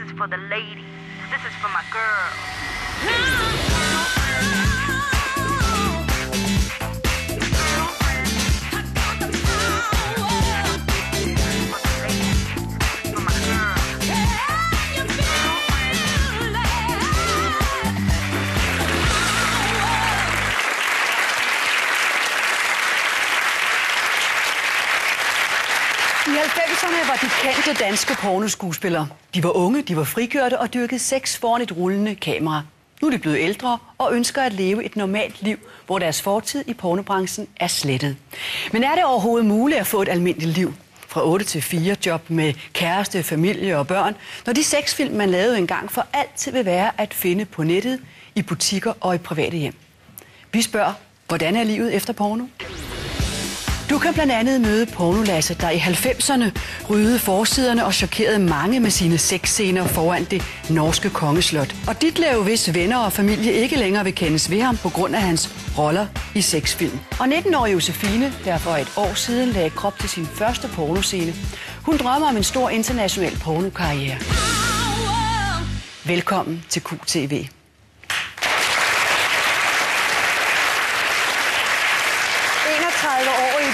is for the ladies. This is for my girls. I 90'erne var de kendte danske pornoskuespillere. De var unge, de var frikørte og dyrkede sex foran et rullende kamera. Nu er de blevet ældre og ønsker at leve et normalt liv, hvor deres fortid i pornobranchen er slettet. Men er det overhovedet muligt at få et almindeligt liv? Fra 8 til 4 job med kæreste, familie og børn, når de sexfilm, man lavede engang, for altid vil være at finde på nettet, i butikker og i private hjem. Vi spørger, hvordan er livet efter porno? Du kan blandt andet møde Porno-Lasse, der i 90'erne ryddede forsiderne og chokerede mange med sine sexscener foran det norske kongeslot. Og Ditlev, hvis venner og familie ikke længere vil kendes ved ham på grund af hans roller i sexfilm. Og 19-årige Josefine, der for et år siden lagde krop til sin første pornoscene. Hun drømmer om en stor international pornokarriere. Velkommen til QTV.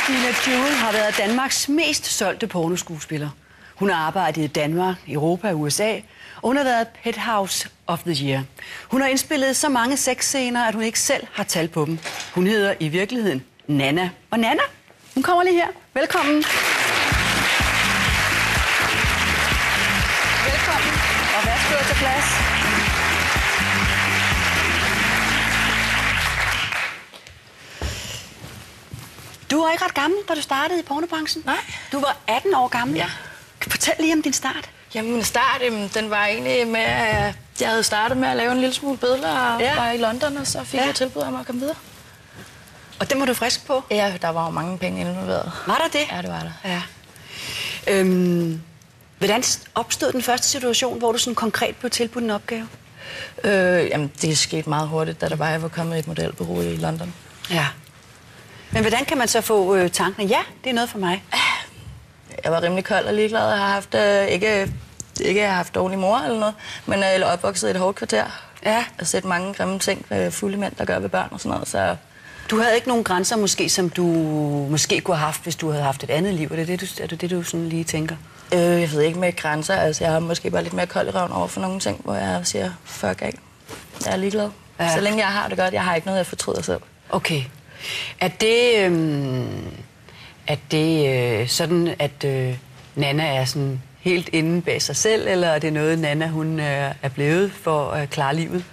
Dina Jewel har været Danmarks mest solgte pornoskuespiller. Hun har arbejdet i Danmark, Europa og USA, og hun har været Penthouse of the Year. Hun har indspillet så mange sexscener, at hun ikke selv har tal på dem. Hun hedder i virkeligheden Nanna. Og Nanna, hun kommer lige her. Velkommen. Velkommen. Og værsgo til plads. Du var ikke ret gammel, da du startede i pornobranchen? Nej. Du var 18 år gammel? Ja. Fortæl lige om din start. Jamen, min start, den var egentlig med, at jeg havde startet med at lave en lille smule billeder og var i London, og så fik jeg tilbud om at komme videre. Og det var du frisk på? Ja, der var jo mange penge involveret. Var der det? Ja, det var der. Ja. Hvordan opstod den første situation, hvor du sådan konkret blev tilbudt en opgave? Jamen, det skete meget hurtigt, da jeg var kommet i et modelbureau i London. Ja. Men hvordan kan man så få tanken, ja, det er noget for mig? Jeg var rimelig kold og ligeglad. Jeg har haft, ikke haft dårlig mor eller noget, men jeg er opvokset i et hårdt kvarter. Ja. Jeg har set mange grimme ting med fulde mænd, der gør ved børn og sådan noget. Så... Du havde ikke nogen grænser måske, som du måske kunne have haft, hvis du havde haft et andet liv? Er det det, du sådan lige tænker? Jeg ved ikke med grænser. Altså, jeg har måske bare lidt mere kold i røven over for nogle ting, hvor jeg siger, fuck af. Jeg er ligeglad. Ja. Så længe jeg har det godt, jeg har ikke noget, jeg fortryder selv. Okay. Er det sådan, at Nanna er sådan helt inde bag sig selv, eller er det noget, Nanna hun er blevet for at klare livet?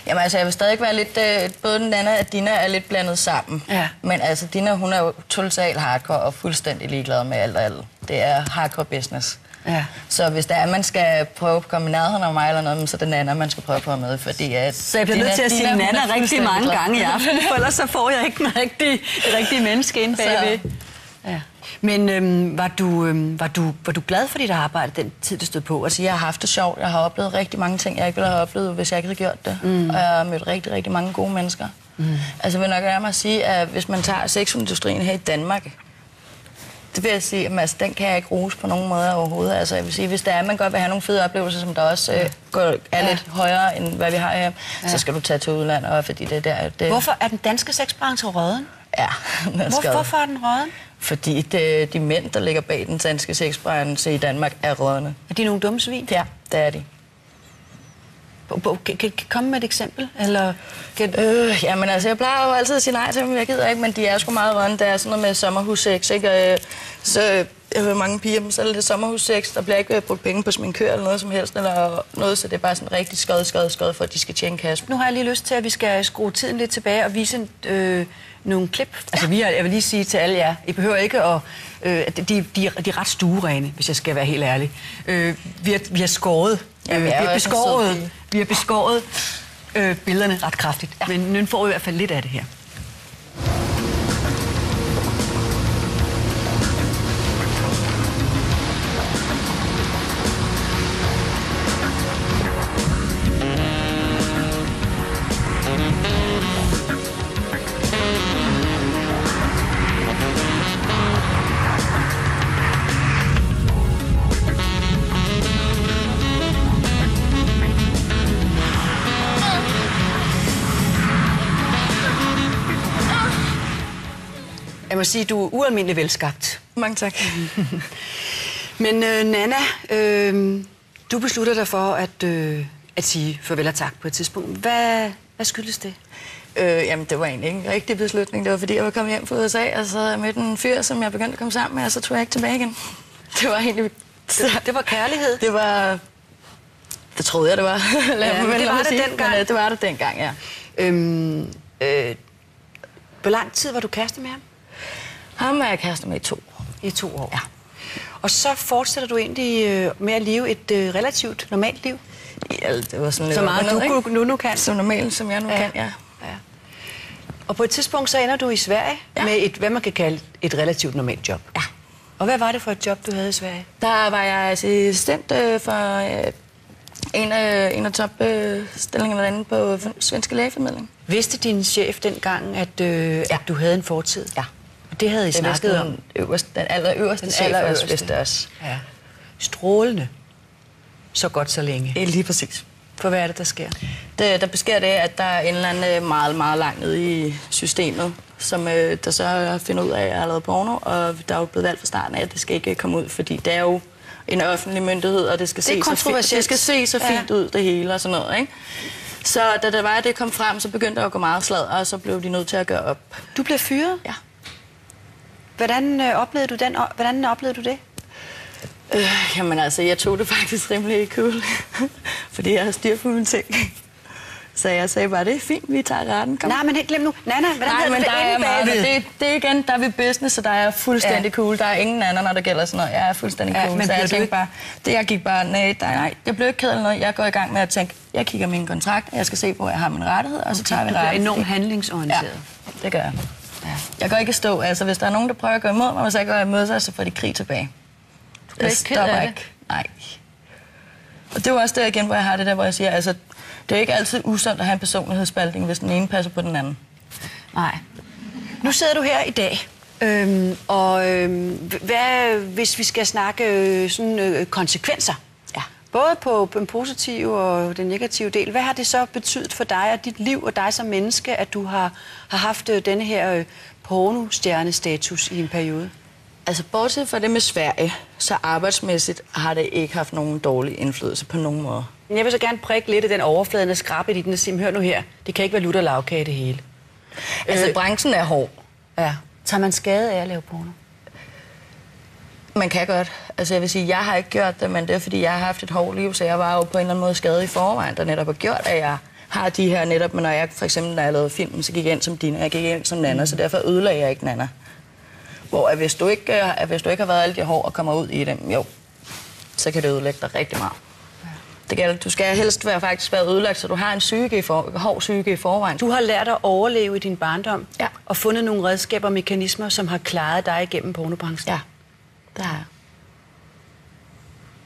Jamen altså, jeg vil stadig være lidt... både Nanna og Dina er lidt blandet sammen. Ja. Men altså, Dina, hun er jo totalt hardcore og fuldstændig ligeglad med alt og alt. Det er hardcore business. Ja. Så hvis der er, man skal prøve at komme i nærheden af mig eller noget, så er det Nanna, man skal prøve på med, fordi at... Så jeg bliver nødt til at sige Nanna rigtig mange gange i aften, for ellers så får jeg ikke det rigtige menneske ind bagved. Ja. Men var du glad for dit arbejde, den tid, du stod på? Altså, jeg har haft det sjovt. Jeg har oplevet rigtig mange ting, jeg ikke ville have oplevet, hvis jeg ikke havde gjort det. Og jeg har mødt rigtig, rigtig mange gode mennesker. Altså, jeg vil nok nærmere sige, at hvis man tager sexindustrien her i Danmark, det vil jeg sige, at altså, den kan jeg ikke rose på nogen måde overhovedet. Altså, jeg vil sige, hvis der er, man godt vil have nogle fede oplevelser, som der også er lidt højere, end hvad vi har her, så skal du tage til udlandet, og fordi det der... Det... Hvorfor er den danske sexbranche råden? Ja, hvorfor er den råden? Fordi de mænd, der ligger bag den danske sexbranche i Danmark, er rådne. Er de nogle dumme svin? Ja, det er de. Kan du komme med et eksempel? Eller jamen altså, jeg plejer jo altid at sige nej til dem, jeg gider ikke, men de er sgu meget rådne. Der er sådan noget med sommerhussex, ikke? Så jeg hører mange piger, så er det sommerhussex, der bliver ikke brugt penge på sminkør eller noget som helst, eller noget, så det er bare sådan rigtig skød, for at de skal tjene kasse. Nu har jeg lige lyst til, at vi skal skrue tiden lidt tilbage og vise nogle klip. Altså, jeg vil lige sige til alle jer, I behøver ikke at... de er ret stuerene, hvis jeg skal være helt ærlig. Vi har skåret... Vi har beskåret billederne ret kraftigt, men nu får vi i hvert fald lidt af det her. må sige, du er ualmindelig velskabt. Mange tak. Men Nanna, du beslutter dig for at sige farvel og tak på et tidspunkt. Hvad skyldes det? Jamen, det var egentlig ikke en rigtig beslutning. Det var, fordi jeg var kommet hjem fra USA, og så med en fyr, som jeg begyndte at komme sammen med, og så tog jeg ikke tilbage igen. Det var egentlig... Det var kærlighed? Det var... Det troede jeg, det var. Ja, men det var det dengang. Men, det var det dengang, ja. Hvor lang tid var du kæreste med ham? Ham er jeg kæreste med i 2 år. I 2 år? Ja. Og så fortsætter du egentlig med at leve et relativt normalt liv? Ja, det var sådan så meget du nu kan? Så normalt, som jeg nu kan, ja. Og på et tidspunkt så ender du i Sverige med hvad man kan kalde et relativt normalt job. Ja. Og hvad var det for et job, du havde i Sverige? Der var jeg assistent for en af topstillingerne derinde på Svenske Lægeformidling. Vidste din chef dengang, at du havde en fortid? Ja. Og det havde I snakket om? Den allerøverste chef vidste også. Ja. Strålende. Så godt så længe. Lige præcis. For hvad er det, der sker? Der sker det, at der er en eller anden meget, meget langt nede i systemet, som der så finder ud af, at jeg har lavet porno, og der er jo blevet valgt fra starten af, at det skal ikke komme ud, fordi det er jo en offentlig myndighed, og det skal se så fint ud, det hele og sådan noget, ikke? Så da det kom frem, så begyndte der at gå meget slag, og så blev de nødt til at gøre op. Du blev fyret? Ja. Hvordan oplevede du det? Jamen altså, jeg tog det faktisk rimelig cool, fordi jeg har styr på mine ting. Så jeg sagde bare, det er fint, vi tager retten. Kom. Nej, men helt glem nu. Nanna, hvordan havde du det inde bagved? Det er igen, der er vi business, så der er fuldstændig cool. Der er ingen anden, når der gælder sådan noget. Jeg er fuldstændig cool. Men så jeg tænkte bare, jeg gik bare, nej, det blev ikke ked eller noget. Jeg går i gang med at tænke, jeg kigger min kontrakt, jeg skal se på, at jeg har min rettighed, og så tager vi retten. Du er enormt handlingsorienteret. Ja, det gør jeg. Ja. Jeg går ikke stå, altså hvis der er nogen, der prøver at gå imod mig, hvis jeg går imod sig, så får de krig tilbage. Jeg stopper ikke. Nej. Og det var også der igen, hvor jeg har det der, hvor jeg siger, altså, det er ikke altid usundt at have en personlighedsspaltning, hvis den ene passer på den anden. Nej. Nu sidder du her i dag, hvad hvis vi skal snakke konsekvenser? Ja. Både på den positive og den negative del. Hvad har det så betydet for dig og dit liv og dig som menneske, at du har haft denne her pornostjernestatus i en periode? Altså, bortset fra det med Sverige, så arbejdsmæssigt har det ikke haft nogen dårlig indflydelse på nogen måde. Men jeg vil så gerne prikke lidt af den overfladen og skrabe i den og sige, hør nu her, det kan ikke være lutter lavkage det hele. Altså, branchen er hård. Ja. Tager man skade af at lave porno? Man kan godt. Altså, jeg vil sige, jeg har ikke gjort det, men det er, fordi jeg har haft et hårdt liv, så jeg var jo på en eller anden måde skadet i forvejen, der netop har gjort, at jeg har de her netop, men når jeg for eksempel, når jeg lavede film, så gik jeg ind som Dina, jeg gik ind som Nanna, så derfor ødelagde jeg ikke Nanna. Hvor hvis du ikke har været alle de hår og kommer ud i dem, jo, så kan det ødelægge dig rigtig meget. Ja. Du skal helst faktisk være ødelagt, så du har en hård psyke i forvejen. Du har lært at overleve i din barndom, ja, og fundet nogle redskaber og mekanismer, som har klaret dig igennem pornobranchen. Ja, det har jeg.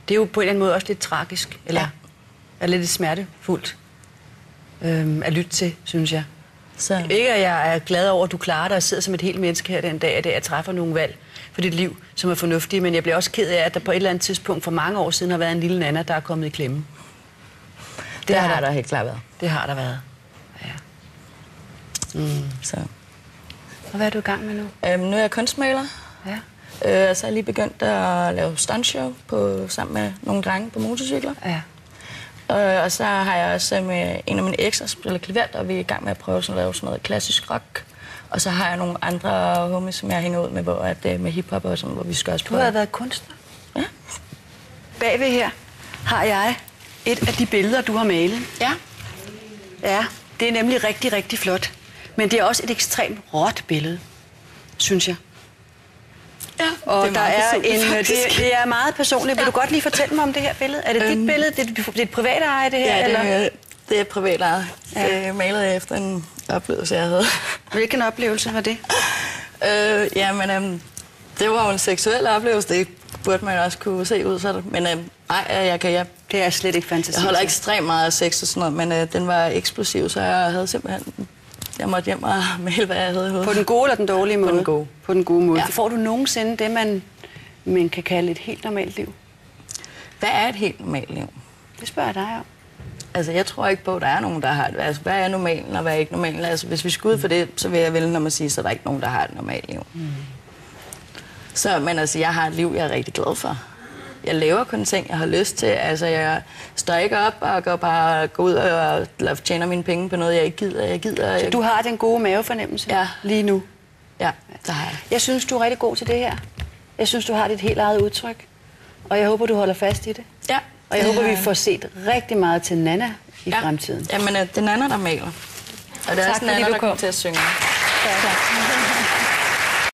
Det er jo på en eller anden måde også lidt tragisk, eller er lidt smertefuldt at lytte til, synes jeg. Så. Ikke at jeg er glad over, at du klarer dig og sidder som et helt menneske her den dag, at jeg træffer nogle valg for dit liv, som er fornuftige, men jeg bliver også ked af, at der på et eller andet tidspunkt for mange år siden har været en lille Nanna, der er kommet i klemme. Det har der helt klart været. Det har der været, ja. Så. Og hvad er du i gang med nu? Nu er jeg kunstmaler. Ja. Så er jeg lige begyndt at lave stuntshow sammen med nogle drenge på motorcykler. Ja. Og så har jeg også med en af mine ekser, som spiller klaver, og vi er i gang med at prøve at lave sådan noget klassisk rock. Og så har jeg nogle andre homies, som jeg hænger ud med, med hiphop og sådan, hvor vi skal også prøve. Du har været kunstner? Ja. Bagved her har jeg et af de billeder, du har malet. Ja. Ja, det er nemlig rigtig, rigtig flot. Men det er også et ekstremt råt billede, synes jeg. Ja, og det er meget personligt. Vil du godt lige fortælle mig om det her billede? Er det dit billede? Det er et privat eje, det her? Ja, det er et privat eje. Ja. Det malede jeg efter en oplevelse, jeg havde. Hvilken oplevelse var det? Det var jo en seksuel oplevelse. Det burde man også kunne se ud sådan. Men det er slet ikke fantasi. Jeg holder ekstremt meget af sex og sådan noget, men den var eksplosiv, så jeg havde simpelthen... Jeg måtte hjem og male, hvad jeg havde i hovedet. På den gode eller den dårlige måde? På den gode. På den gode måde. Ja. Får du nogensinde det, man kan kalde et helt normalt liv? Hvad er et helt normalt liv? Det spørger jeg dig om. Altså, jeg tror ikke på, at der er nogen, der har det. Altså, hvad er normalen, og hvad er ikke normalen? Altså, hvis vi skal ud for det, så vil jeg vælge, når man siger, så er der ikke nogen, der har et normalt liv. Så, men altså, jeg har et liv, jeg er rigtig glad for. Jeg laver kun ting, jeg har lyst til. Altså, jeg står ikke op og går ud og tjener mine penge på noget, jeg ikke gider. Så du har den gode mavefornemmelse lige nu? Ja, det har jeg. Jeg synes, du er rigtig god til det her. Jeg synes, du har dit helt eget udtryk. Og jeg håber, du holder fast i det. Ja. Og jeg håber, vi får set rigtig meget til Nanna i fremtiden. Jamen, det er Nanna, der maler. Og det er også Nanna, der kommer til at synge. Tak.